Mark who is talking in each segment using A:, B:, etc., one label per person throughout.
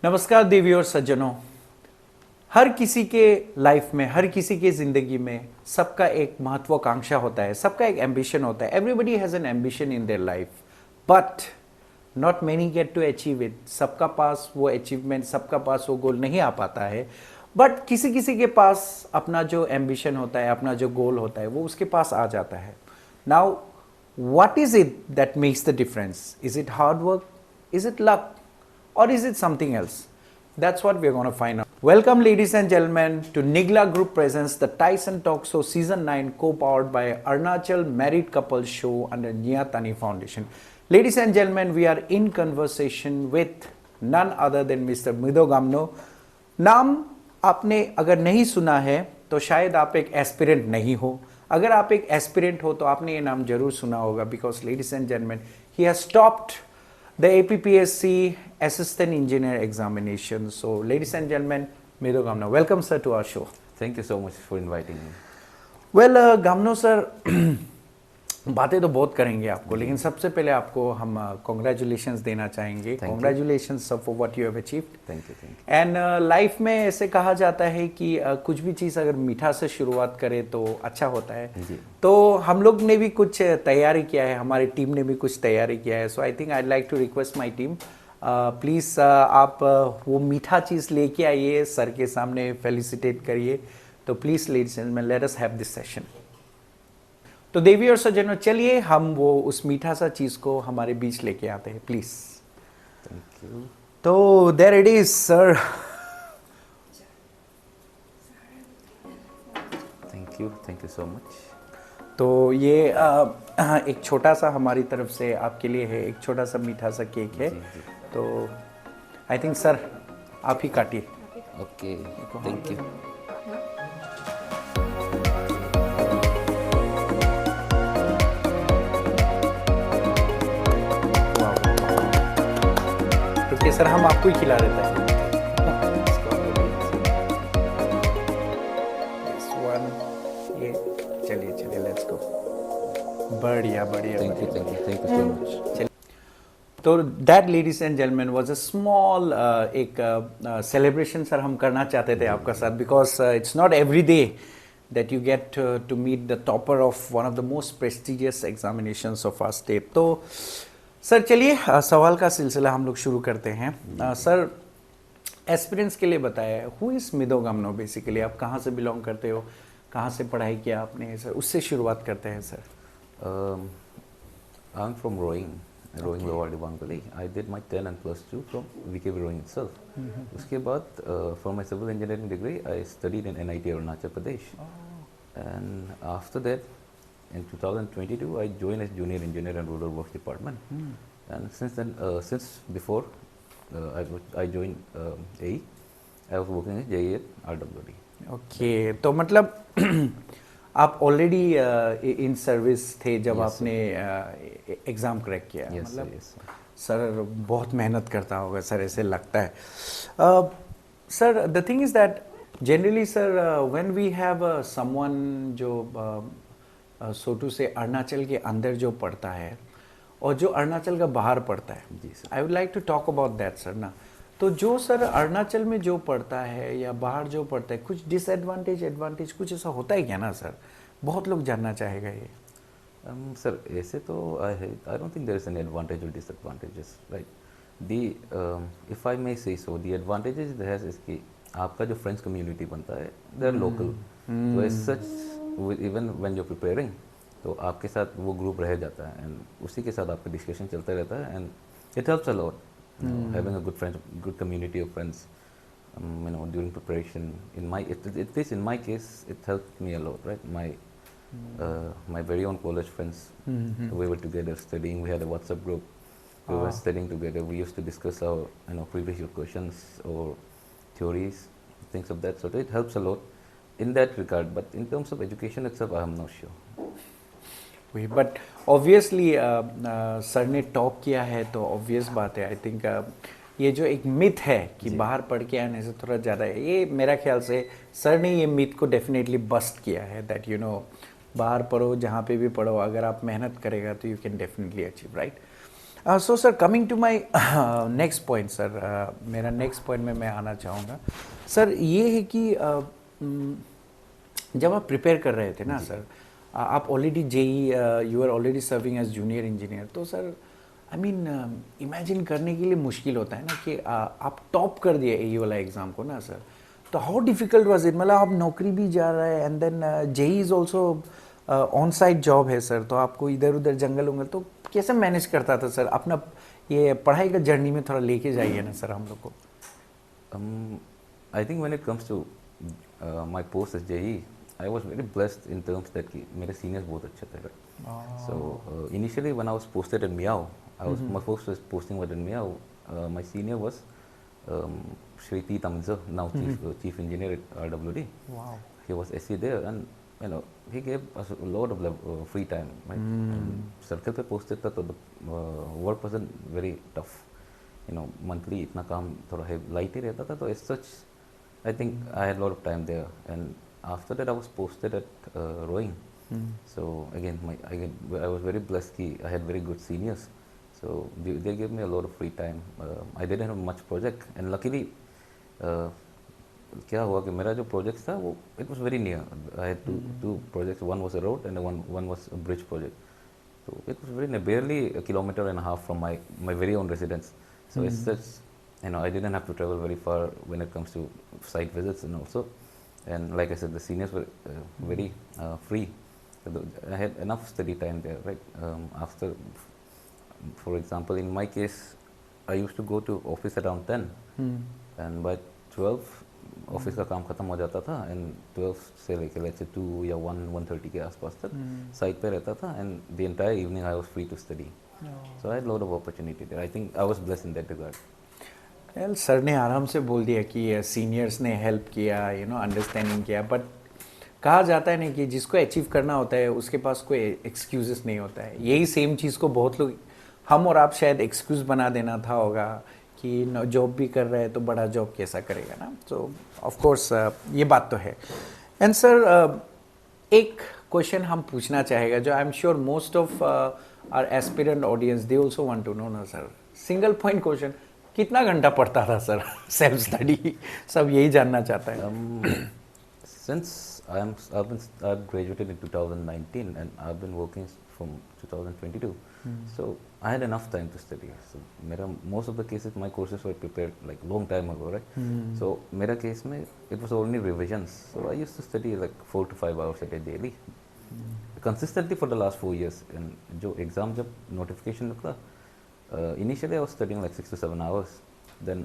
A: नमस्कार देवी और सज्जनों। हर किसी के लाइफ में, हर किसी के ज़िंदगी में सबका एक महत्वाकांक्षा होता है, सबका एक एम्बिशन होता है। Everybody has an ambition in their life, but not many get to achieve it. सबका पास वो अचीवमेंट, सबका पास वो गोल नहीं आ पाता है। बट किसी किसी के पास अपना जो एम्बिशन होता है, अपना जो गोल होता है, वो उसके पास आ जाता है। Now what is it that makes the difference? Is it hard work? Is it luck? Or is it something else? That's what we're going to find out. Welcome, ladies and gentlemen, to Nigla Group presents the Tyson Talk Show Season 9, co-powered by Arunachal Married Couple Show under Niyatani Foundation. Ladies and gentlemen, we are in conversation with none other than Mr. Mido Gamno. नाम आपने अगर नहीं सुना है तो शायद आप एक एस्पिरेंट नहीं हो। अगर आप एक एस्पिरेंट हो तो आपने ये नाम जरूर सुना होगा, because ladies and gentleman, he has topped the APPSC assistant engineer examination. So ladies and gentleman, Mido Gamno, welcome sir to our show.
B: Thank you so much for inviting me.
A: Well, Gamno sir, बातें तो बहुत करेंगे आपको, लेकिन सबसे पहले आपको हम कॉन्ग्रेचुलेशंस देना चाहेंगे. Congratulations for what you have achieved.
B: Thank you.
A: And life में ऐसे कहा जाता है कि कुछ भी चीज़ अगर मीठा से शुरुआत करे तो अच्छा होता है. तो हम लोग ने भी कुछ तैयारी किया है, हमारी टीम ने भी कुछ तैयारी किया है. So I think I like to request my team, please आप वो मीठा चीज़ लेके आइए, सर के सामने फेलिसिटेट करिए. तो please ladies and gentleman, let us have this session. तो देवी और सज्जनों, चलिए हम वो उस मीठा सा चीज़ को हमारे बीच लेके आते हैं, प्लीज़.
B: Thank you.
A: तो there it is sir.
B: Thank you so much.
A: तो ये एक छोटा सा हमारी तरफ से आपके लिए है, एक छोटा सा मीठा सा केक है. तो आई थिंक सर आप ही काटिए.
B: Okay, thank you.
A: कि सर हम आपको ही खिला देते हैं. ये चलिए चलिए, लेट्स गो. बढ़िया बढ़िया.
B: Thank you so much.
A: तो that ladies and gentleman was a small एक सेलिब्रेशन सर हम करना चाहते थे आपका साथ, because it's not every day that you get to meet the topper of one of the most prestigious examinations of our state. तो sir चलिए सवाल का सिलसिला हम लोग शुरू करते हैं. सर एस्पिरेंट्स के लिए बताया, हु इज़ मिदो गामनो बेसिकली? आप कहाँ से बिलोंग करते हो, कहाँ से पढ़ाई किया आपने सर? उससे शुरुआत करते हैं sir.
B: I am from Roing Lower Dibang Valley. I did my 10 and +2 from VKV Roing itself. उसके बाद for my civil engineering degree I studied in NIT Arunachal Pradesh. And after that in 2022 I joined as junior engineer in rural works department. And since then, since before I joined AE, I was working as JE at RWD.
A: Okay, तो मतलब आप already in service थे जब आपने exam crack किया. मतलब sir बहुत मेहनत करता होगा सर, ऐसे लगता है. Sir the thing is that generally sir when we have someone जो सो टू से अरुणाचल के अंदर जो पड़ता है और जो अरुणाचल का बाहर पड़ता है, I would like to talk about that sir ना. तो जो सर अरुणाचल में जो पड़ता है या बाहर जो पड़ता है, कुछ डिसएडवांटेज एडवांटेज कुछ ऐसा होता है क्या ना सर? बहुत लोग जानना चाहेगा ये.
B: सर ऐसे तो I don't think there is any advantage और disadvantages, right. The if I may say so, the advantages there has is कि आपका जो फ्रेंड्स कम्युनिटी बनता है, दे आर लोकल. तो as such even when you are preparing, तो आपके साथ वो ग्रुप रह जाता है एंड उसी के साथ आपका डिस्कशन चलता रहता है. And it helps a lot having a good community of friends, during preparation. In my case it helped me a lot, right? My very own college friends, we were together studying. We had a WhatsApp group. We were studying together. We used to discuss our previous year questions or theories, things of that sort. It helps a lot in that regard, but in terms of education itself, I am not sure.
A: But obviously sir ने top किया है तो obvious बात है. I think ये जो एक myth है कि बाहर पढ़ के आने से थोड़ा ज़्यादा है, ये मेरा ख्याल से सर ने ये मिथ को डेफिनेटली बस्ट किया है. दैट बाहर पढ़ो, जहाँ पे भी पढ़ो, अगर आप मेहनत करेगा तो you can definitely achieve, right. So sir coming to my next point sir, मेरा नेक्स्ट पॉइंट में मैं आना चाहूँगा सर, ये है कि जब आप प्रिपेयर कर रहे थे ना सर, आप already JE you are already serving as junior engineer, तो सर आई मीन इमेजिन करने के लिए मुश्किल होता है ना कि आप टॉप कर दिए एई वाला एग्ज़ाम को ना सर, तो हाउ डिफ़िकल्ट वाज इट? मतलब आप नौकरी भी जा रहा है and then JE is also on site job है सर, तो आपको इधर उधर जंगल उंगल, तो कैसे मैनेज करता था सर अपना ये पढ़ाई का जर्नी में? थोड़ा लेके जाइए ना सर हम लोग को।
B: I think when it comes to my post as JE, I was very blessed in terms that कि मेरे seniors बहुत अच्छे थे, right? So initially when I was posted at Miao, my first posting was in Miao. My senior was Shri T. Tamza, now chief engineer at RWD.
A: Wow.
B: He was SE there, and you know he gave us a lot of free time. Right? Circle पे posted था तो the work wasn't very tough. You know, monthly इतना काम थोड़ा light ही रहता था, तो as such I think I had a lot of time there. And after that I was posted at rowing. So again I was very blessed कि I had very good seniors. So they gave me a lot of free time. I didn't have much project, and luckily क्या हुआ कि मेरा जो project था वो it was very near. I had two projects. One was a road and one was a bridge project. So it was very near, barely a kilometer and a half from my very own residence. So as such, you know, I didn't have to travel very far when it comes to site visits, and also, and like I said, the seniors were very free. So I had enough study time there, right? After, for example, in my case, I used to go to office around 10, and by 12 office का काम खत्म हो जाता था, and 12 से लेके let's say 2 या 1:30 के आसपास तक साइट पे रहता था, and the entire evening I was free to study. So I had lot of opportunity there. I think I was blessed in that regard.
A: Well sir ने आराम से बोल दिया कि सीनियर्स ने हेल्प किया, यू नो, अंडरस्टैंडिंग किया, but कहा जाता है नहीं कि जिसको अचीव करना होता है उसके पास कोई एक्सक्यूजेस नहीं होता है. यही सेम चीज़ को बहुत लोग, हम और आप शायद एक्सक्यूज़ बना देना था होगा कि जॉब भी कर रहे हैं तो बड़ा जॉब कैसा करेगा ना. सो ऑफ कोर्स ये बात तो है. एंड सर एक क्वेश्चन हम पूछना चाहेगा जो I am sure most of our aspirant audience they also want to know ना सर. सिंगल पॉइंट क्वेश्चन, कितना घंटा पढ़ता था सर सेल्फ स्टडी? सब यही जानना चाहता है.
B: Since I've graduated in 2019 and I've been working from 2022, so I had enough time to study. So most of the cases my courses were prepared like long time ago, right? So मेरा case में it was only revisions. So I used to study like 4 to 5 hours a day daily, consistently for the last 4 years. And जो exam जब notification निकला, initially I was studying like 6 to 7 hours. Then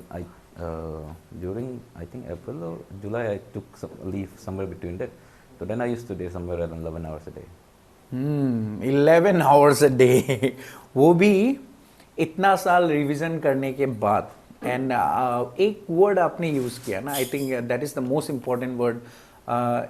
B: during I think April or July I took some leave somewhere between that. So then I used to do somewhere around 11 hours a day.
A: 11 hours a day. वो भी इतना साल revision करने के बाद. And एक word आपने use किया ना, I think that is the most important word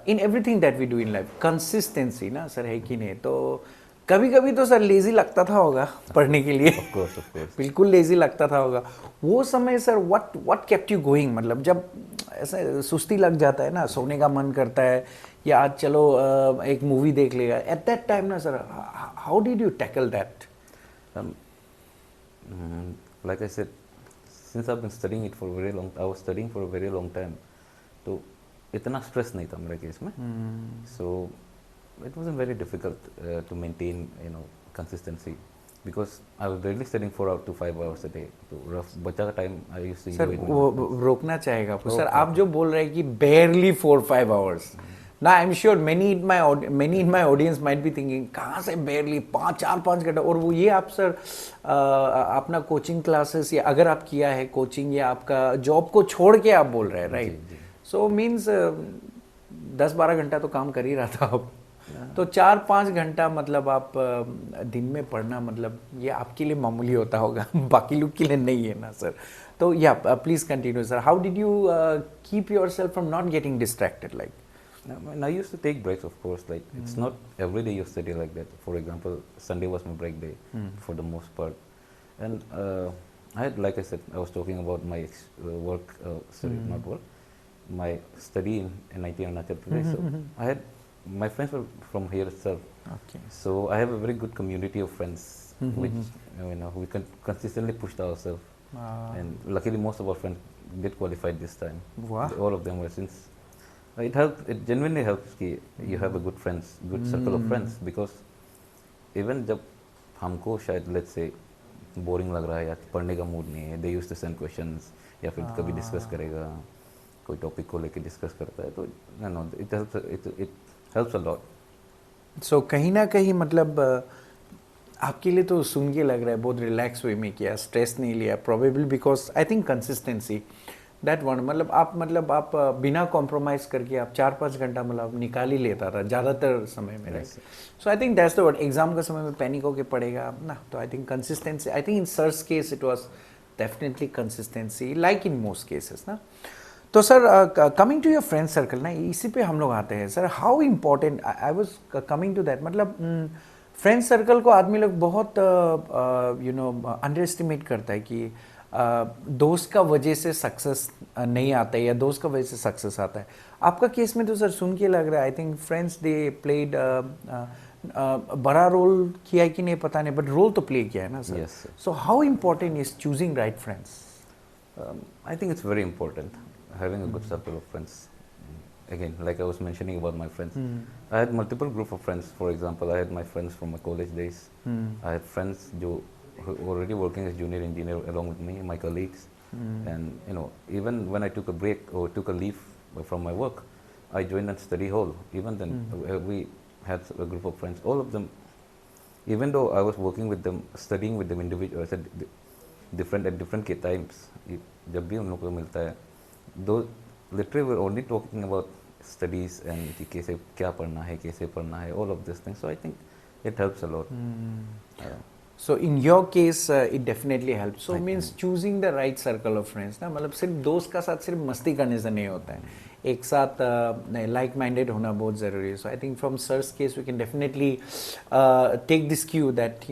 A: in everything that we do in life. Consistency ना सर, है कि नहीं? तो कभी कभी तो सर लेज़ी लगता था होगा पढ़ने के लिए.
B: Of course.
A: बिल्कुल लेज़ी लगता था होगा वो समय sir. What kept you going? मतलब जब ऐसा सुस्ती लग जाता है ना, सोने का मन करता है, या आज चलो एक मूवी देख लेगा, एट दैट टाइम ना sir, how did you tackle that?
B: Like I said, since I've been studying it for a very long, I was studying for a very long time, तो इतना स्ट्रेस नहीं था मेरे case में. So it wasn't very difficult to maintain, you know, consistency, because I was barely studying 4 to 5 hours a day. तो rough बच्चा का time I used to
A: sir
B: enjoy it.
A: वो रोकना चाहेगा आपको सर. आप जो बोल रहे हैं कि barely 4-5 hours, ना आई am sure many in my audience might be thinking कहाँ से barely 4-5 घंटा. और वो ये आप सर अपना कोचिंग क्लासेस या अगर आप किया है कोचिंग या आपका जॉब को छोड़ के आप बोल रहे हैं, राइट? सो मीन्स 10-12 घंटा तो काम कर ही रहा था आप. तो 4-5 घंटा मतलब आप दिन में पढ़ना, मतलब ये आपके लिए मामूली होता होगा, बाकी लोग के लिए नहीं है ना सर. तो या please continue sir. How did you keep yourself from not getting distracted? Like
B: I used to take breaks, of course. Like it's not every day you study like that. For example, Sunday was my break day for the most part. And I had, like I said, I was talking about my work, sorry, not work, my study in IT Arunachal Pradesh. So I had, my friends were from here itself.
A: Okay.
B: So I have a very good community of friends which we consistently pushed ourselves. And luckily, most of our friends did qualify this time.
A: Wow.
B: All of them were since. It helps. It genuinely helps कि you have a good circle of friends, because even जब हमको शायद let's say boring लग रहा है या पढ़ने का मूड नहीं है, they used to send questions या फिर कभी डिस्कस करेगा, कोई टॉपिक को लेके डिस्कस करता है, तो it helps a lot.
A: सो कहीं ना कहीं मतलब आपके लिए तो सुन के लग रहा है बहुत रिलैक्स वे में किया, स्ट्रेस नहीं लिया, probably because I think consistency that one, मतलब आप बिना कॉम्प्रोमाइज़ करके आप 4-5 घंटा मतलब निकाल ही लेता था ज़्यादातर समय में, right? So I think that's the word. Exam का समय में पैनिक होके पड़ेगा ना, तो I think consistency, I think in sir's case it was definitely consistency like in most cases ना. तो sir coming to your friend circle ना, इसी पे हम लोग आते हैं sir. How important, I was coming to that, मतलब फ्रेंड सर्कल को आदमी लोग बहुत अंडर एस्टिमेट करता है कि दोस्त का वजह से सक्सेस नहीं आता है या दोस्त का वजह से सक्सेस आता है. आपका केस में तो सर सुन के लग रहा है I think friends they played बड़ा रोल किया है कि नहीं पता नहीं, बट रोल तो प्ले किया है ना sir. So how important is choosing right friends?
B: I think it's very important having a good circle of friends. Again, like I was mentioning about my friends, I had multiple group of friends. For example, I had my friends from my college days. I had friends who were already working as junior engineer along with me, my colleagues. And even when I took a break or took a leave from my work, I joined a study hall. Even then, we had a group of friends. All of them, even though I was working with them, studying with them individually, at different times, जब भी उन लोगों को मिलता है, those literally we're only talking about studies and कि कैसे क्या पढ़ना है, कैसे पढ़ना है, all of these things. So I think it helps a lot.
A: So in your case, it definitely helps. So means choosing the right circle of friends ना, मतलब सिर्फ दोस्त का साथ सिर्फ मस्ती करने से नहीं होता है, एक साथ लाइक माइंडेड होना बहुत ज़रूरी है. So I think from sir's case we can definitely take this cue that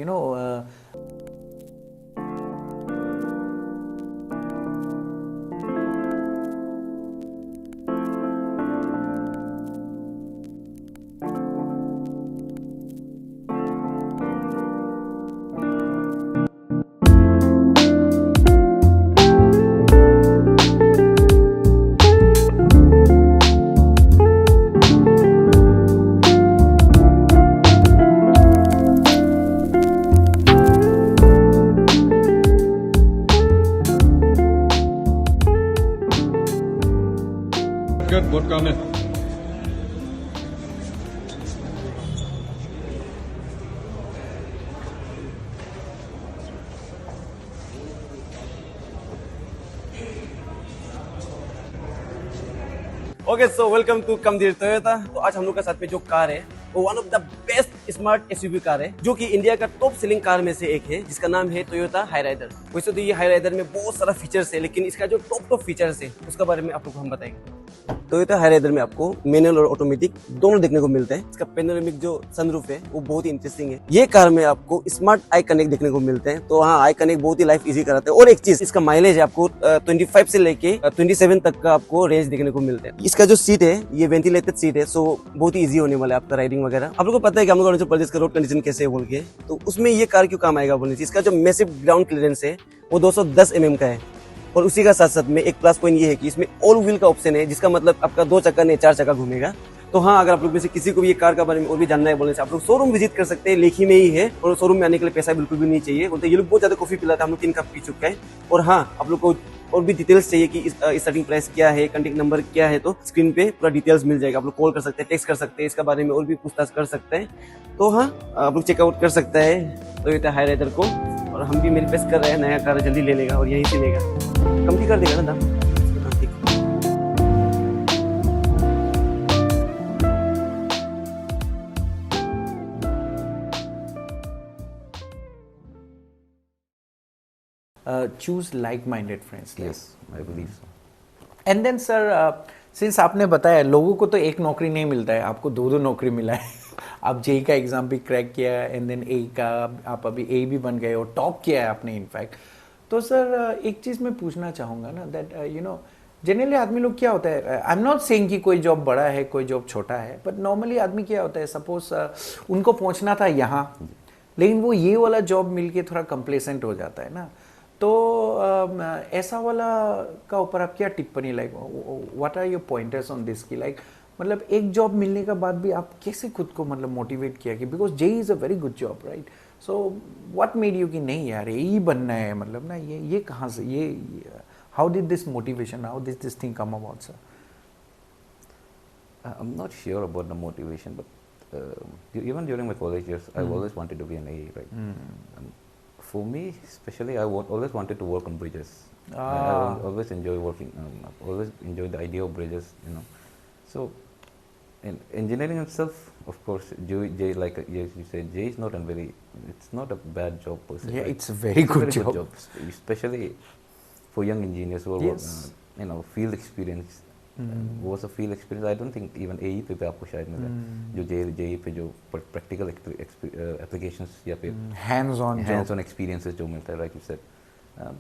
C: Good, बहुत काम है.
D: ओके सो वेलकम टू कमदीर टोयोटा. तो आज हम लोग के साथ में जो कार है वो one of the best smart SUV car है, जो कि इंडिया का टॉप सेलिंग कार में से एक है, जिसका नाम है टोयोटा हाईराइडर. वैसे तो ये हाईराइडर में बहुत सारा फीचर्स है, लेकिन इसका जो टॉप फीचर्स है उसके बारे में आप लोग को हम बताएंगे. टोयोटा हाईराइडर में आपको मैनुअल और ऑटोमेटिक दोनों देखने को मिलता है. इसका पैनोरामिक जो सनरूफ है वो बहुत ही इंटरेस्टिंग है. ये कार में आपको स्मार्ट आई कनेक्ट देखने को मिलते हैं. तो हाँ, आई कनेक्ट बहुत ही लाइफ इजी कराता है. और एक चीज, इसका माइलेज है आपको 25 से लेके 27 तक का आपको रेंज देखने को मिलता है. इसका जो सीट है ये वेंटिलेटेड सीट है, सो बहुत ही इजी होने वाला है आपका राइडिंग वगैरह. आप लोग को पता है कि हम लोग अरुणाचल प्रदेश का रोड कंडीशन कैसे है बोल के, तो उसमें ये कार क्यों काम आएगा बोलने से, इसका जो मैसिव ग्राउंड क्लियरेंस है वो 210 mm का है. और उसी का साथ साथ में एक प्लस पॉइंट ये है कि इसमें ऑल व्हील का ऑप्शन है, जिसका मतलब आपका 2 चक्का नहीं 4 चक्का घूमेगा. तो हाँ, अगर आप लोग में से किसी को भी ये कार के बारे में और भी जानना है बोलने से आप लोग शोरूम विजिट कर सकते हैं. लेखी में ही है, और शोरूम में आने के लिए पैसा बिल्कुल भी नहीं चाहिए. बोलते ये लोग बहुत ज्यादा कॉफी पिलाता है, हम लोग 3 कप पी चुका है. और हाँ, आप लोग को और भी डिटेल्स चाहिए कि स्टार्टिंग प्राइस क्या है, कॉन्टैक्ट नंबर क्या है, तो स्क्रीन पे पूरा डिटेल्स मिल जाएगा. आप लोग कॉल कर सकते हैं, टेक्स्ट कर सकते हैं, इसके बारे में और भी पूछताछ कर सकते हैं. तो हाँ, आप लोग चेकआउट कर सकते हैं टोयोटा हाईराइडर को. और हम भी मैनिफेस्ट कर रहे हैं नया कार जल्दी ले लेगा और यहीं से लेगा, कम भी कर देगा ना दाम.
A: choose like-minded friends.
B: Yes, I believe so.
A: And then sir, since आपने बताया लोगों को तो एक नौकरी नहीं मिलता है, आपको 2 नौकरी मिला है. आप जेई का एग्जाम भी क्रैक किया एंड देन ए का आप अभी ए भी बन गए और टॉप किया है आपने इनफैक्ट. तो सर एक चीज़ मैं पूछना चाहूँगा ना, दैट जनरली आदमी लोग क्या होता है, आई एम नॉट सेइंग कि कोई जॉब बड़ा है कोई जॉब छोटा है, बट नॉर्मली आदमी क्या होता है, सपोज उनको पहुँचना था यहाँ, लेकिन वो ये वाला जॉब मिलके थोड़ा कंप्लेसेंट हो जाता है ना। तो ऐसा वाला का ऊपर आप क्या टिप्पणी, like what are your pointers on this की, लाइक मतलब एक जॉब मिलने के बाद भी आप कैसे खुद को मतलब मोटिवेट किया कि because JE is a very good job, right? So what made you कि नहीं यार यही बनना है, मतलब ना ये कहाँ से ये how did this motivation, how did this thing come about sir?
B: I'm not sure about the motivation, but even during my college years, I always wanted to be an AE, right? For me, especially, always wanted to work on bridges. I always enjoy working, always enjoy the idea of bridges, you know. So, in engineering itself, of course, J like you said, J is not a very, it's not a bad job per se.
A: Yeah,
B: right?
A: it's a very good
B: very
A: job.
B: especially for young engineers who are,
A: Yes.
B: you know, field experience. Was a field experience. I don't think even AE पे आपको शायद मिला जो JE पे जो practical applications या फिर
A: hands-on
B: hands-on experiences जो मिलता है, like you said.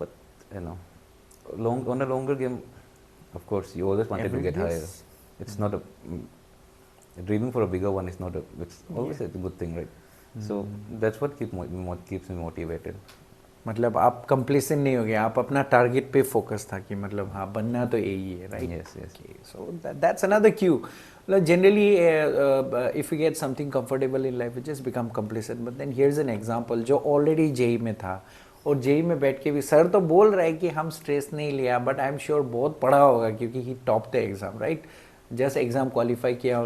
B: But you know, on a longer game, of course, you always wanted to get higher. It's not a dreaming for a bigger one is not a. It's always a good thing, right? So that's what keeps me motivated.
A: मतलब आप complacent नहीं हो गए, आप अपना target पे focus था कि मतलब हाँ बनना तो यही है, right?
B: Yes, yes.
A: So that's another Q. मतलब generally if you get something comfortable in life just become complacent, but then here is an example जो ऑलरेडी जेई में था और जेई में बैठ के भी सर तो बोल रहा है कि हम स्ट्रेस नहीं लिया, बट आई एम श्योर बहुत पढ़ा होगा क्योंकि he top the exam, right? Just exam qualify किया,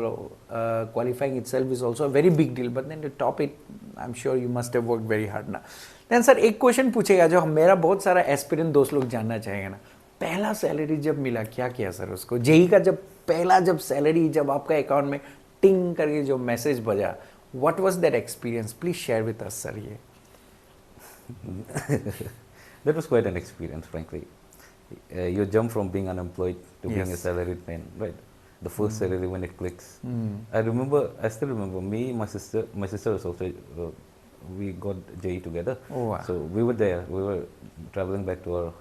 A: qualifying itself is also a very big deal, but then to top it I am sure you must have work very hard ना। Then sir एक question पूछेगा जो मेरा बहुत सारा aspirant दोस्त लोग जानना चाहेंगे ना, पहला सैलरी जब मिला क्या किया सर उसको? जेई का जब पहला जब सैलरी जब आपका अकाउंट में टिंग करके जो मैसेज बजा, what was that experience? Please share with us sir. ये
B: That was quite an experience, frankly. You jump from being unemployed to being a
A: Yes.
B: salaried man, right? The first salary when it clicks. I still remember me, my sister was also, we got JE together.
A: Oh, wow.
B: So we were there, we were traveling back to our,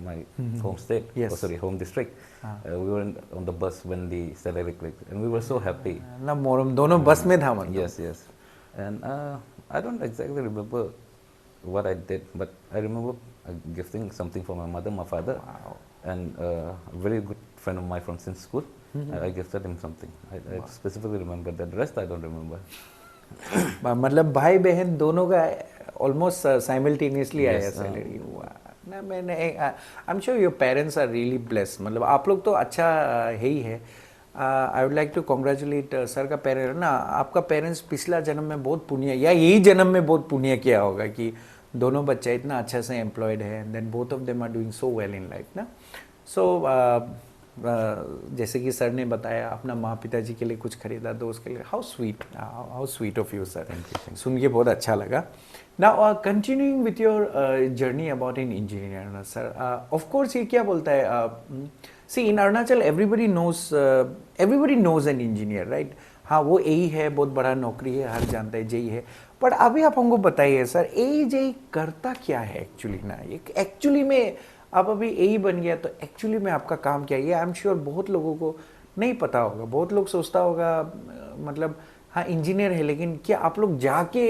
B: my home state,
A: Yes.
B: home district. We were on the bus when the salary clicked and we were so happy.
A: ना मोरम दोनों बस में था मतलब।
B: Yes, yes. And I don't exactly remember what I did, but I remember gifting something for my mother, my father, and a very good friend of mine from since school. I gifted him something. I specifically remember that. The rest I don't remember.
A: मतलब भाई बहन दोनों का almost simultaneously आया
B: Yes,
A: salary हुआ ना। मैंने I am sure your parents are really blessed, मतलब आप लोग तो अच्छा है ही है। I would like to congratulate sir का पेरेंट ना, आपका पेरेंट्स पिछला जन्म में बहुत पुण्य या यही जन्म में बहुत पुण्य किया होगा कि दोनों बच्चे इतना अच्छा से एम्प्लॉयड है and then both of them are doing so well in life ना। सो जैसे कि सर ने बताया अपना माँ पिताजी के लिए कुछ खरीदा, दोस्त के लिए, how sweet of you sir, सुन के बहुत अच्छा लगा। Now continuing with your journey about in engineer sir, of course ये क्या बोलता है, see in Arunachal everybody knows an engineer, right? हाँ वो यही है, बहुत बड़ा नौकरी है, हर जानता है जेई है, बट अभी आप हमको बताइए सर ए जेई करता क्या है एक्चुअली ना? एक्चुअली में आप अभी यही बन गया तो एक्चुअली में आपका काम क्या है? आई एम श्योर बहुत लोगों को नहीं पता होगा, बहुत लोग सोचता होगा मतलब हाँ इंजीनियर है, लेकिन क्या आप लोग जाके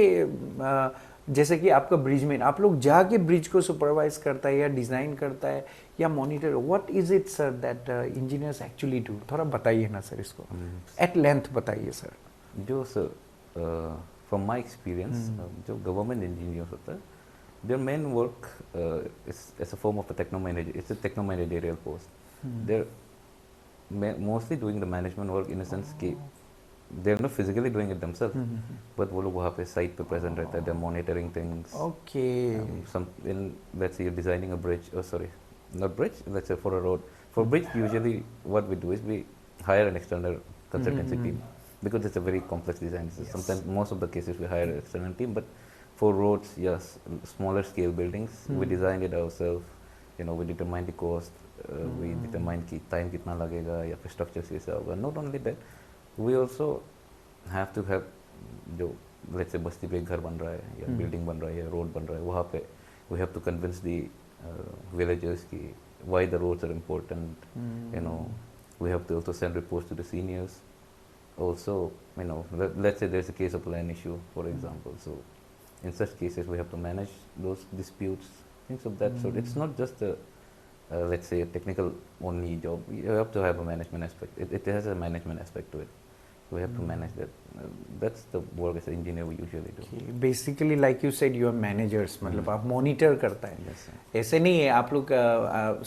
A: जैसे कि आपका ब्रिजमैन, आप लोग जाके ब्रिज को सुपरवाइज करता है या डिज़ाइन करता है या monitor, what is it sir that engineers actually do? थोड़ा बताइए ना सर इसको, एट लेंथ बताइए सर।
B: जो सर फ्रॉम माय एक्सपीरियंस जो गवर्नमेंट इंजीनियर होता है, their main work is as a form of a it's a techno managerial post. They're mostly doing the management work in a sense कि they're not physically doing it themselves, but वो लोग वहाँ पे site पे present रहता है, they're monitoring things.
A: Okay.
B: Let's say you're designing a bridge, not bridge, let's say for a road. For bridge, usually what we do is we hire an external consultancy team because it's a very complex design. So sometimes, most of the cases, we hire an external team, but for roads, yes, smaller scale buildings, we design it ourselves. You know, we determine the cost, we determine कि time कितना लगेगा या फिर structures कैसा होगा. Not only that, we also have to have जो let's say बस्ती पे घर बन रहा है या building बन रहा है या road बन रहा है, वहाँ पे we have to convince the villagers कि why the roads are important. You know, we have to also send reports to the seniors. also, let's say there's a case of land issue, for example. So in such cases, we have to manage those disputes, things of that sort. It's not just a let's say a technical only job. You have to have a management aspect. It has a management aspect to it. We have to manage that. That's the work as an engineer we usually do.
A: Basically like you said you are managers, मतलब आप monitor करता है.
B: Yes, sir.
A: ऐसे नहीं है आप लोग.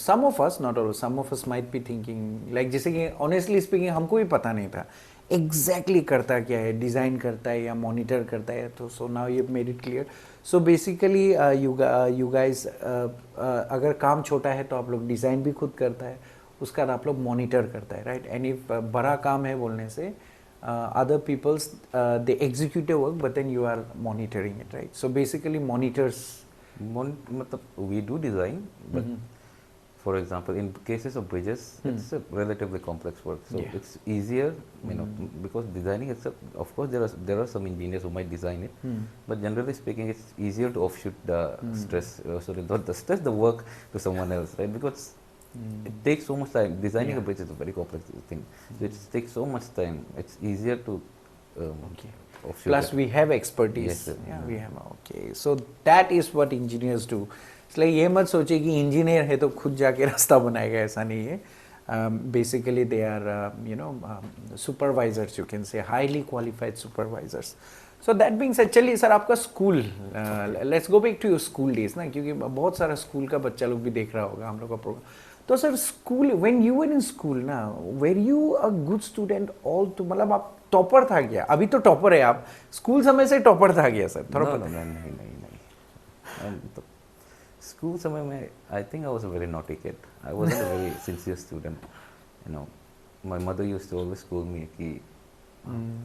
A: Some of us, not all, some of us might be thinking like, जैसे कि ऑनेस्टली स्पीकिंग हमको भी पता नहीं था एग्जैक्टली करता क्या है, डिज़ाइन करता है या मॉनिटर करता है. तो so now you made it clear. So basically you guys, अगर काम छोटा है तो आप लोग डिज़ाइन भी खुद करता है, उसका आप लोग मॉनिटर करता है, राइट. एंड इफ बड़ा काम है बोलने से other people's they execute a work, but then you are monitoring it, right? So basically monitors.
B: We do design, but for example, in cases of bridges, it's a relatively complex work. So it's easier, because designing itself, of course, there are some engineers who might design it, but generally speaking, it's easier to offshoot the stress, not the stress, the work to someone else, right? Because it takes so much time. Designing a bridge is a very complex thing. So it takes so much time. It's easier to offshoot.
A: Plus, we have expertise.
B: Yes, sir.
A: Yeah, we have. Okay, so that is what engineers do. इसलिए ये मत सोचे कि engineer है तो खुद जाके रास्ता बनाएगा, ऐसा नहीं है. Basically, they are supervisors. You can say highly qualified supervisors. So that being said, चलिए सर आपका school, let's go back to your school days ना, क्योंकि बहुत सारा स्कूल का बच्चा लोग भी देख रहा होगा हम लोग का प्रोग्राम. तो sir school, when you were in school ना, were you a good student all to, मतलब आप टॉपर था क्या? अभी तो टॉपर है आप, स्कूल समय से टॉपर था क्या सर? थोड़ा पता.
B: नहीं. स्कूल समय में I think I was a very naughty kid. I wasn't a very sincere student. My mother used to always scold me कि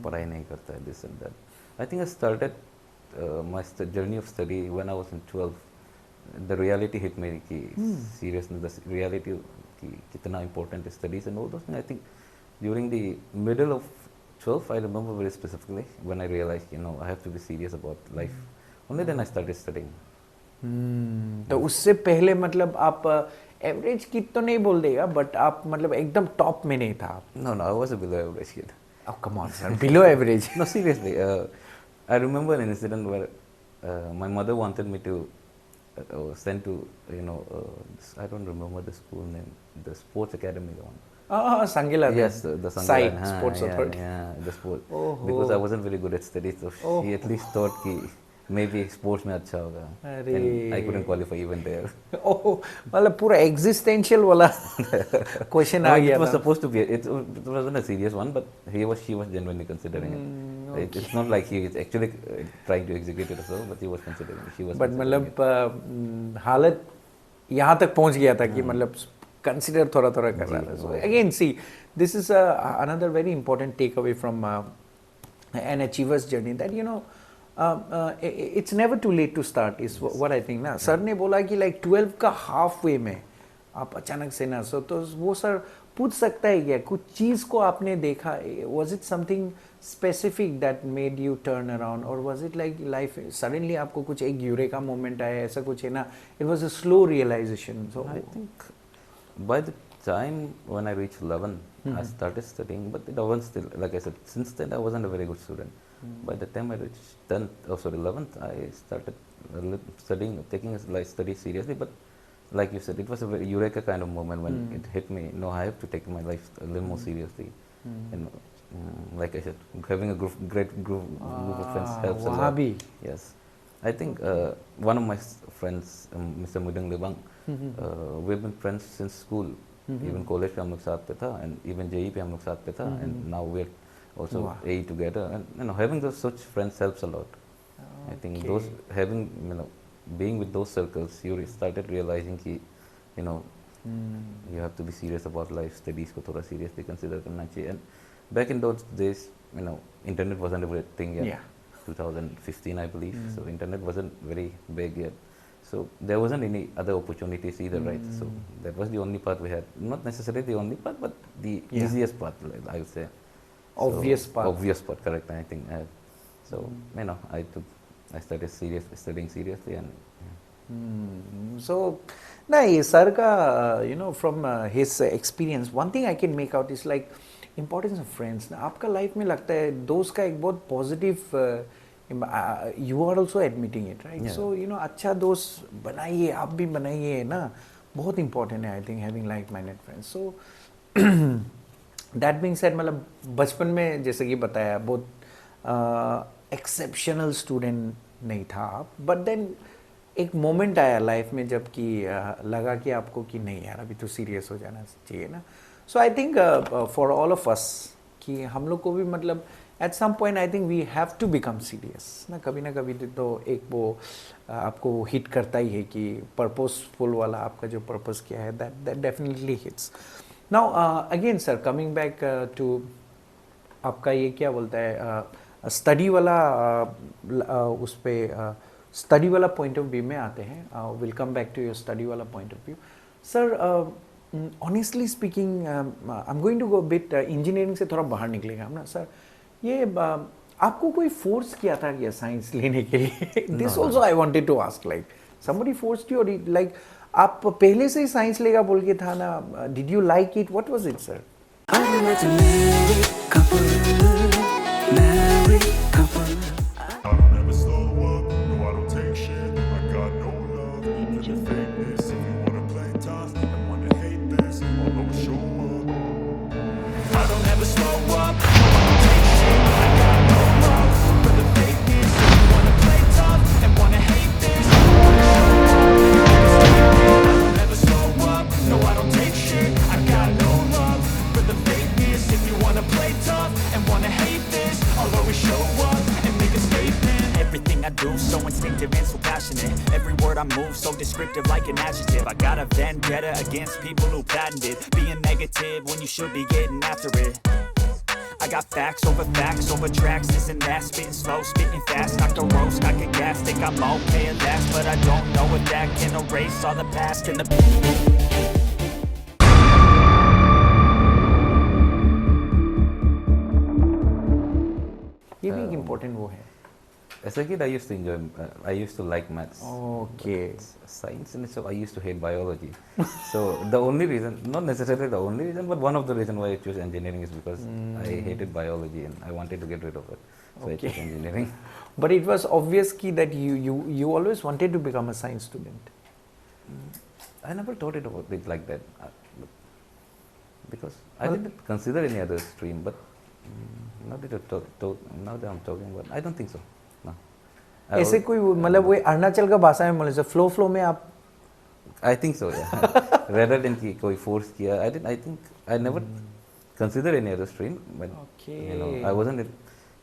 B: पढ़ाई नहीं करता है, this and that. I think I started my journey of study when I was in 12. The reality hit me कि seriousness, the reality कि कितना important is studies and all those things. I think during the middle of 12, I remember very specifically when I realized, I have to be serious about life. Only then I started studying.
A: तो उससे पहले मतलब आप average की तो नहीं बोल देगा, बट आप मतलब एकदम टॉप में नहीं था आप?
B: No, I was a below average kid.
A: Oh, come on, sir. Below average.
B: No, seriously. I remember an incident where my mother wanted me to send to, I don't remember the school name, the sports academy one.
A: Sangila.
B: Yes, the Sangila.
A: Site, sports authority.
B: Yeah, the sport.
A: Oh,
B: because I wasn't very good at studies, so she at least thought कि maybe sports में अच्छा होगा. And I couldn't qualify even there.
A: Oh, मतलब पूरा existential वाला question आ गया
B: It was
A: था.
B: supposed to be. It wasn't a serious one, but she was genuinely considering it. It's not like he is actually trying to execute it herself, but he was considering it. She was.
A: But मतलब हालत यहाँ तक पहुँच गया था कि मतलब consider थोड़ा थोड़ा कर रहा था. So again, see, this is another very important takeaway from an achiever's journey, that it's never too late to start is what I think ना. सर ने बोला कि like 12 का हाफ वे में आप अचानक से ना, तो वो सर पूछ सकता है क्या, कुछ चीज़ को आपने देखा, was it something specific that made you turn around, or was it like life suddenly आपको कुछ एक यूरेका मोमेंट आया, ऐसा कुछ है ना? It was a slow realization. So
B: I think by the time when I reached 11, I started studying, but it wasn't still, like I said, since then I wasn't a very good student. By the time I reached 11th, I started studying, taking study seriously. But like you said, it was a very eureka kind of moment when it hit me. No, I have to take my life a little more seriously. And like I said, having a great group of friends helps a lot. Yes, I think one of my friends, Mr. Mudang Lebang, we've been friends since school. Even college पे हम लोग साथ पे था, and even JE पे हम लोग साथ पे था, and now we're also AE together, and having those such friends helps a lot. I think those being with those circles, you started realizing कि you have to be serious about life. Studies को थोड़ा seriously consider करना चाहिए. And back in those days, internet wasn't a great thing yet. 2015, I believe. So internet wasn't very big yet. So there wasn't any other opportunities either, right? So that was the only path we had. Not necessarily the only path, but the easiest path, I would say.
A: Obvious path.
B: Obvious path, correct. I think. So I started studying seriously, and
A: so now sir ka from his experience, one thing I can make out is like importance of friends ना आपका life में लगता है दोस्त का एक बहुत positive you are also admitting it right
B: Yeah.
A: So you know अच्छा दोस्त बनाइए आप भी बनाइए ना बहुत इंपॉर्टेंट है I think having like minded friends so that being said मतलब बचपन में जैसे कि बताया बहुत एक्सेप्शनल स्टूडेंट नहीं था आप बट देन एक मोमेंट आया लाइफ में जब कि लगा कि आपको कि नहीं यार अभी तो सीरियस हो जाना चाहिए ना so I think for all of us कि हम लोग को भी मतलब at some point I think we have to become serious ना कभी तो एक वो आपको हिट करता ही है कि पर्पसफुल वाला आपका जो पर्पस क्या है that definitely hits now again sir coming back to आपका ये क्या बोलता है स्टडी वाला उस पे स्टडी वाला पॉइंट ऑफ व्यू में आते हैं will come back to your study वाला point of view sir honestly speaking I am going to go bit engineering से थोड़ा बाहर निकलेगा हम ना सर ये आपको कोई फोर्स किया था क्या साइंस लेने के लिए this also I wanted to ask like somebody forced you और लाइक आप पहले से ही साइंस लेगा बोल के था ना did you like it what was it sir
C: I don't ever slow up, no I don't take shit. I got no love for the fakeness. If you wanna play tough and wanna hate this, I'll always show up. I don't ever slow up, no I don't take shit. I got no love for the fakeness. If you wanna play tough and wanna hate this, I don't ever slow up, no I don't take shit. I got no love for the fakeness. If you wanna play tough and wanna hate this, I'll always show up and make a statement.
E: Everything I do, so instinctive and so passionate. Every word I move, so descriptive like an adjective. I got a vendetta against people who patented being negative when you should be getting after it. I got facts over tracks, this and that. Spitting slow, spitting fast. I can roast, I can gas. Think I'm okay at last, but I don't know if that can erase all the past and the
A: ये भी एक important वो है
B: As a kid, I used to enjoy. I used to like maths.
A: Okay
B: Science and stuff. I used to hate biology. So the only reason, not necessarily the only reason, but one of the reason why I chose engineering is because I hated biology and I wanted to get rid of it. So I
A: Okay.
B: chose engineering.
A: But it was obvious ki that you always wanted to become a science student.
B: I never thought it about it like that, because I didn't consider any other stream. But now that I'm talking about, I don't think so. No.
A: ऐसे कोई मतलब वो अरुणाचल का भाषा में बोले flow में आप
B: I think so, yeah. Rather than कि कोई force किया, I think I never consider any other stream, but
A: Okay.
B: you know, I wasn't.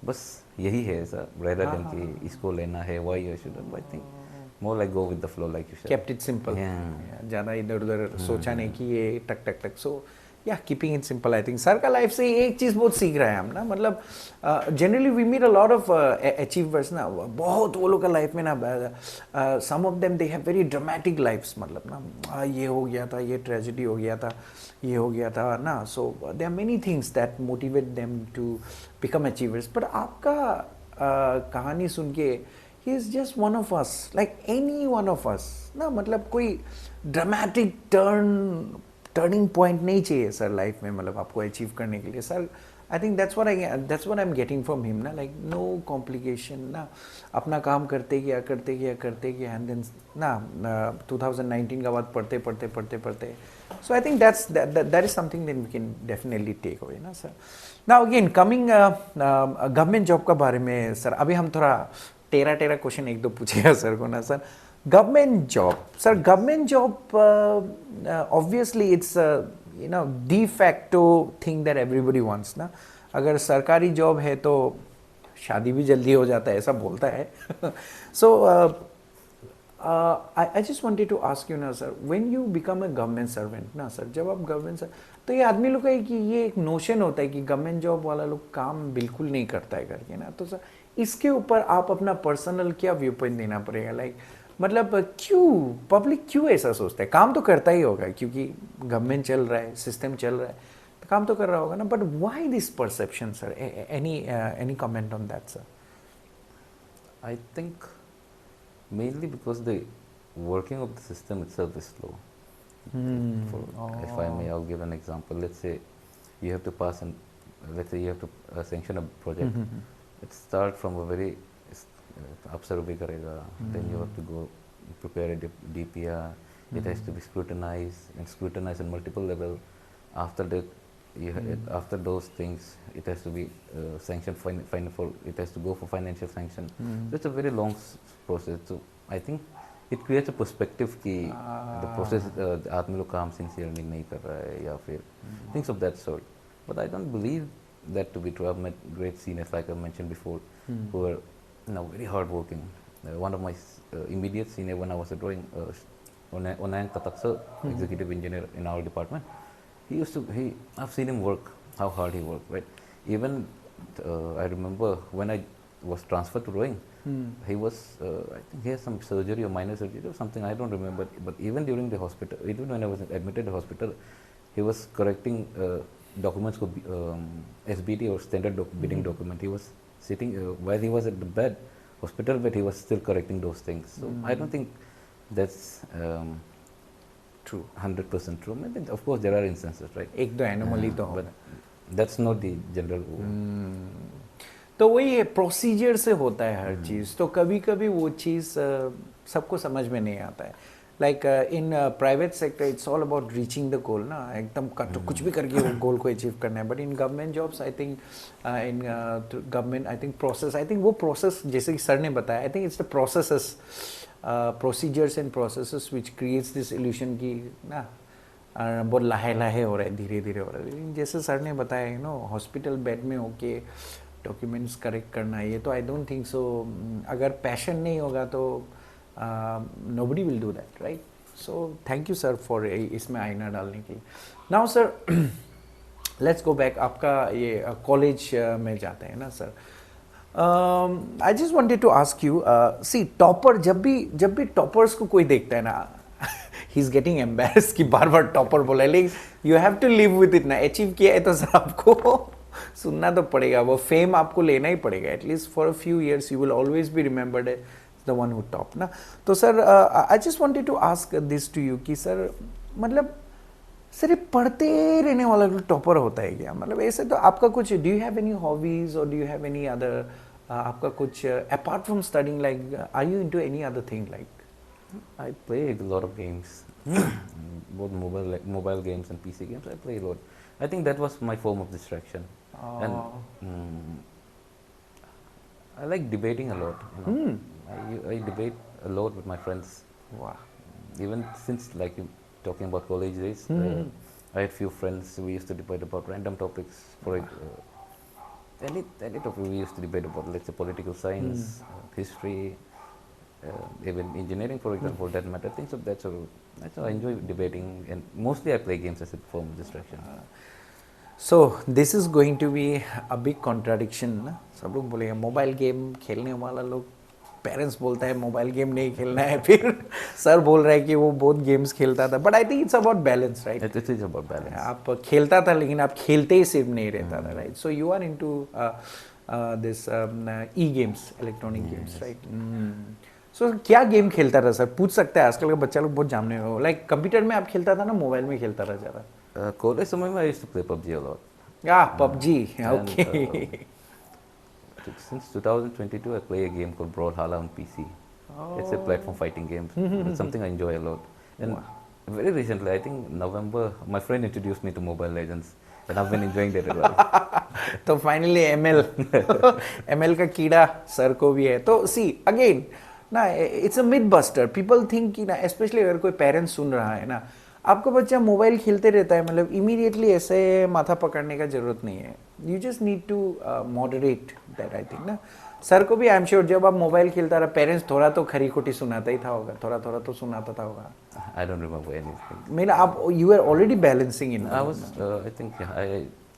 B: बस यही है ऐसा. Rather than कि इसको लेना है, why you should, I think more like go with the flow, like you said.
A: kept it simple.
B: Yeah.
A: ज़्यादा इधर उधर सोचा नहीं कि ये टक टक टक सो या keeping it simple I think sir का लाइफ से एक चीज़ बहुत सीख रहे हैं हम ना मतलब generally we meet a lot of achievers ना बहुत वो लोग का लाइफ में ना some of them they have very dramatic lifes मतलब ना ये हो गया था ये ट्रेजेडी हो गया था ये हो गया था ना so there are many things that motivate them to become achievers but आपका कहानी सुन के ही is just one of us like any one of us ना मतलब कोई ड्रामेटिक टर्निंग पॉइंट नहीं चाहिए सर लाइफ में मतलब आपको अचीव करने के लिए sir I think that's what I am getting from him ना लाइक नो कॉम्प्लिकेशन ना अपना काम करते गया एंड देन ना 2019 का बाद पढ़ते so I think that is something that we can definitely take away ना sir now again coming government job का बारे में सर अभी हम थोड़ा टेरा क्वेश्चन एक दो पूछेगा सर को ना sir government job obviously it's de facto thing that everybody wants ना अगर सरकारी जॉब है तो शादी भी जल्दी हो जाता है ऐसा बोलता है so I just wanted to ask you ना sir when you become a government servant ना सर जब आप गवर्नमेंट तो ये आदमी लोग का कि ये एक नोशन होता है कि गवर्नमेंट जॉब वाला लोग काम बिल्कुल नहीं करता है करके ना तो सर इसके ऊपर आप अपना पर्सनल क्या व्यू पॉइंट देना पड़ेगा लाइक मतलब क्यों पब्लिक क्यों ऐसा सोचता है काम तो करता ही होगा क्योंकि गवर्नमेंट चल रहा है सिस्टम चल रहा है तो काम तो कर रहा होगा ना but why this perception sir any comment on that sir
B: I think mainly because the working of the system itself is slow. If I may, I'll give an example. Let's say you have to pass an let's say you have to sanction a project. It start from a very upser bhi karega, then you have to go prepare a DPR. It has to be scrutinized on multiple level. After that, after those things, it has to be sanctioned. It has to go for financial sanction. So it's a very long process. So I think it creates a perspective कि the process आदमी लोग काम sincerely नहीं कर रहा है या फिर things of that sort. But I don't believe that to be true. I've met great seniors, like I mentioned before, who are very hardworking. One of my immediate senior when I was drawing, Onang Tataksa, executive engineer in our department, I've seen him work, how hard he worked, right? Even I remember when I was transferred to drawing, he was, I think he had some surgery or minor surgery or something, I don't remember. But even during the hospital, even when I was admitted to hospital, he was correcting documents for SBT or standard bidding document. He was sitting, while he was at the bed, hospital bed, he was still correcting those things. So I don't think that's
A: true,
B: 100% true. Maybe, of course, there are instances, right?
A: एक दो anomaly तो
B: But
A: होगा.
B: that's not the general rule.
A: तो वही है, procedure से होता है हर चीज़. तो कभी कभी वो चीज़ सबको समझ में नहीं आता है. Like in private sector it's all about reaching the goal ना, एकदम कुछ भी करके वो गोल को अचीव करना है. But in government jobs I think in government I think process, I think वो प्रोसेस जैसे कि सर ने बताया, I think it's the processes, procedures and processes which creates this evolution की ना बहुत लाहे लाहे हो रहा है, धीरे धीरे हो रहा है. लेकिन जैसे सर ने बताया, यू नो, हॉस्पिटल बेड में होके डॉक्यूमेंट्स करेक्ट करना, ये तो आई डोंट थिंक सो. अगर पैशन नहीं होगा तो nobody will do that, right? So thank you sir for इसमें आईना डालने के लिए. Now sir, let's go back. आपका ये कॉलेज में जाते हैं ना sir. I just wanted to ask you, see topper जब भी टॉपर्स को कोई देखता है ना, he's getting embarrassed कि बार बार टॉपर बोला है, लेकिन you have to live with it ना. अचीव किया है तो सर आपको सुनना तो पड़ेगा, वो फेम आपको लेना ही पड़ेगा. At least for a few years you will always be remembered the one who topped ना. तो sir I just wanted to ask this to you कि सर मतलब सर ये पढ़ते रहने वाला टॉपर होता है क्या? मतलब ऐसे तो आपका कुछ, do you have any hobbies or do you have any other आपका कुछ apart from studying, like are you into any other thing like?
B: I play a lot of games, both mobile games and PC games. I play a lot. I think that was my form of distraction. And I like debating a lot. You know? I debate a lot with my friends.
A: Wow.
B: Even since, like, you talking about college days, I had few friends. We used to debate about random topics. For any topic we used to debate about, let's say political science, history, even engineering, for example, for that matter. Things of that sort. That's how I enjoy debating, and mostly I play games as a form of distraction.
A: So this is going to be a big contradiction ना. सब लोग बोलेंगे mobile game खेलने वाला लोग, parents बोलता है mobile game नहीं खेलना है, फिर सर बोल रहा है कि वो बहुत गेम्स खेलता था. But I think it's about balance, right?
B: It is about balance.
A: आप खेलता था लेकिन आप खेलते ही सिर्फ नहीं रहता था, right? So you are into this e games, electronic games, right? So क्या गेम खेलता था सर? पूछ सकते हैं, आजकल का बच्चा लोग बहुत जानने हो. लाइक कंप्यूटर में आप खेलता था ना, मोबाइल में खेलता था ज़्यादा?
B: College समय में I used to play PUBG a lot.
A: PUBG, okay.
B: Since 2022, I play a game called Brawlhalla on PC. It's a platform fighting game. It's something I enjoy a lot. And very recently, I think November, my friend introduced me to Mobile Legends, and I've been enjoying that as well.
A: तो finally ML का कीड़ा sir को भी है. तो see again ना, it's a myth buster. People think कि ना, स्पेशली अगर कोई पेरेंट्स सुन रहा है ना, आपका बच्चा मोबाइल खेलते रहता है, मतलब इमीडिएटली ऐसे माथा पकड़ने का जरूरत नहीं है. You just need to moderate that, I think ना. सर को भी आई एम श्योर जब आप मोबाइल खेलता रहा, पेरेंट्स थोड़ा तो खरी खोटी सुनाता ही था होगा, थोड़ा थोड़ा तो सुनाता था होगा.
B: I don't remember anything.
A: मेरा आप, you are already balancing in.
B: I think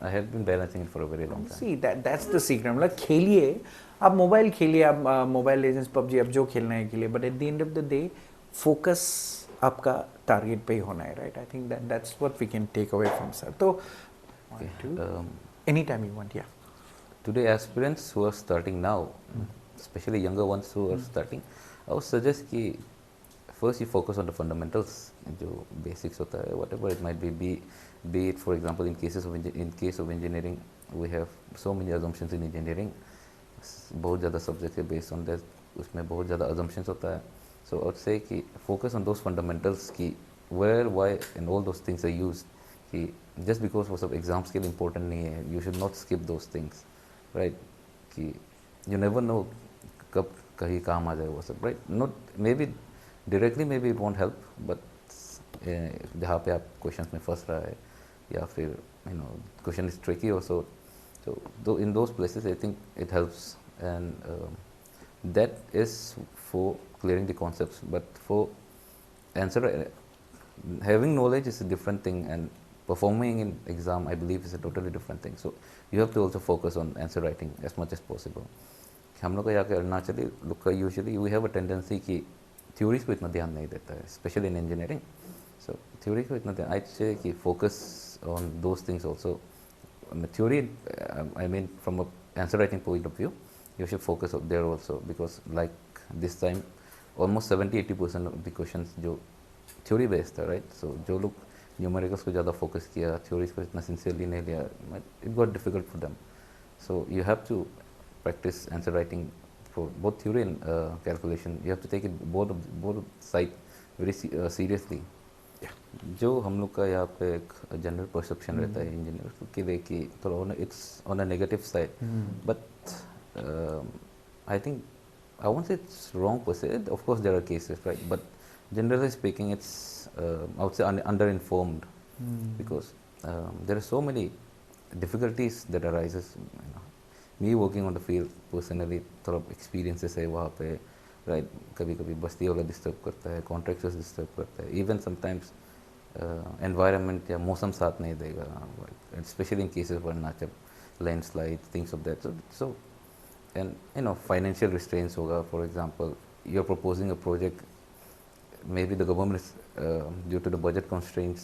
B: I have been balancing it for a very long time.
A: See that's the secret. मतलब खेलिए, आप मोबाइल खेलिए, आप मोबाइल लेजेंड्स, पबजी, आप जो खेलना है खेलिए, but at the end of the day focus आपका टारगेट पे ही होना है, right? I think that's what we can take away from sir. तो एनी टाइम यू वांट. या
B: Today, aspirants who are starting now, especially younger ones who are starting, I would suggest कि first you focus on the fundamentals, जो basics होता है, whatever it might be be it for example in case of engineering, we have so many assumptions in engineering. बहुत ज़्यादा subject है based on that, उसमें बहुत ज़्यादा assumptions होता है. So I would say कि focus on those fundamentals कि where, why and all those things are used. कि just because वो सब exams के लिए important नहीं है, you should not skip those things, right? कि you never know कब कहीं काम आ जाए वो सब, right? Not maybe directly maybe it won't help, but जहाँ पे आप questions में फंस रहा है या फिर question is tricky also, so in those places I think it helps, and that is for clearing the concepts. But for answer, having knowledge is a different thing, and performing in exam I believe is a totally different thing. So you have to also focus on answer writing as much as possible. हम लोग का यहाँ के अरुणाचली लोग का usually we have a tendency कि theories को इतना ध्यान नहीं देता है, specially in engineering. So theory को इतना ध्यान, आई से कि focus on those things also. Theory, I mean from a answer writing point of view, you should focus there also, because like this time almost 70-80% of the questions जो theory based था, right? So जो लोग numericals को ज़्यादा focus किया, theories को इतना sincerely नहीं लिया, it got difficult for them. So you have to practice answer writing for both theory and calculation. You have to take it both side very seriously. जो हम लोग का यहाँ पे एक जनरल परसेप्शन रहता है इंजीनियर के लिए कि थोड़ा it's on a negative side, but I think I won't say it's wrong per se. Of course there are cases, right, but generally speaking it's I would say under informed, because there are so many difficulties that arises. Me working on the field personally थोड़ा experiences है वहाँ पे, right. कभी कभी बस्ती वाला disturb करता है, contractors disturb करता है, इवन समटाइम्स एनवायरनमेंट या मौसम साथ नहीं देगा, specially in cases where nature landslide things of that. So and financial restraints होगा. For example you are proposing a project, may be the government due to the budget constraints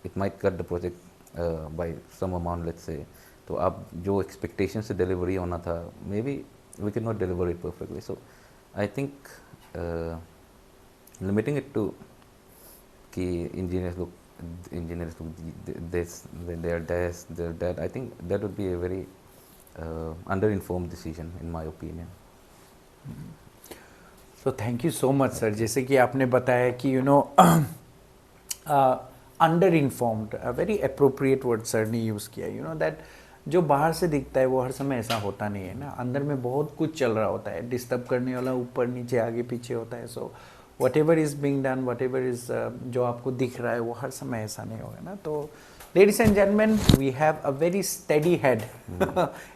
B: it might cut the project by some amount, let's say. तो आप जो expectation से delivery होना था, may be we can not deliver it perfectly. So I think limiting it to कि engineers look this, they're that, I think that would be a very under-informed decision in my opinion.
A: So thank you so much sir. जैसे कि आपने बताया कि under-informed, a very appropriate word sir ने use किया. That जो बाहर से दिखता है वो हर समय ऐसा होता नहीं है ना, अंदर में बहुत कुछ चल रहा होता है, डिस्टर्ब करने वाला ऊपर नीचे आगे पीछे होता है. So what ever is being done, what ever is जो आपको दिख रहा है वो हर समय ऐसा नहीं होगा ना. तो ladies and gentleman, we have a very steady head.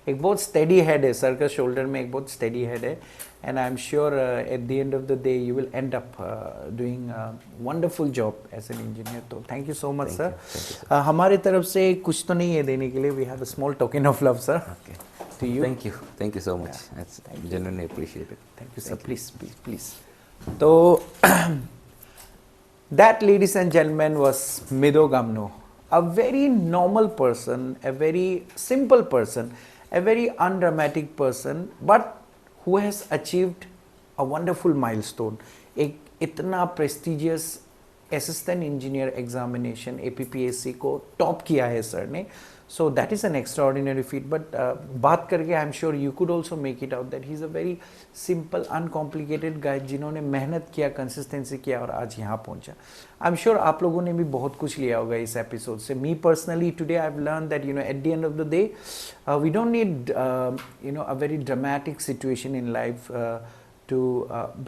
A: एक बहुत स्टेडी हेड है सर का, शोल्डर में एक बहुत स्टेडी हेड है. And I am sure at the end of the day you will end up doing wonderful job as an engineer. तो thank you so much sir. हमारे तरफ से कुछ तो नहीं है देने के लिए, we have a small token of love sir to you.
B: Thank you so much. That's genuinely appreciated.
A: Thank you sir. Please. So that, ladies and gentlemen, was Mido Gamno, a very normal person, a very simple person, a very undramatic person, but who has achieved a wonderful milestone. एक इतना prestigious assistant engineer examination APPSC को top किया है sir ने. So that is an extraordinary feat. But बात करके I'm sure you could also make it out that he's a very simple, uncomplicated guy जिन्होंने मेहनत किया, consistency किया और आज यहाँ पहुँचा. I'm sure आप लोगों ने भी बहुत कुछ लिया होगा इस एपिसोड से. Me personally today I've learned that at the end of the day we don't need a very dramatic situation in life to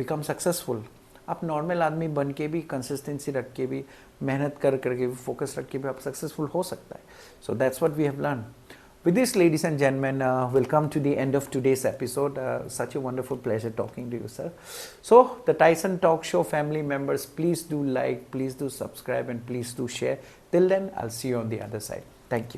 A: become successful. आप नॉर्मल आदमी बन के भी, कंसिस्टेंसी रख के भी, मेहनत करके भी, फोकस रख के भी आप सक्सेसफुल हो सकता है. So that's what we have learn. With this, ladies and gentlemen, we'll come to the end of today's episode. Such a wonderful pleasure talking to you, sir. So, the Tyson Talk Show family members, please do like, please do subscribe, and please do share. Till then, I'll see you on the other side. Thank you.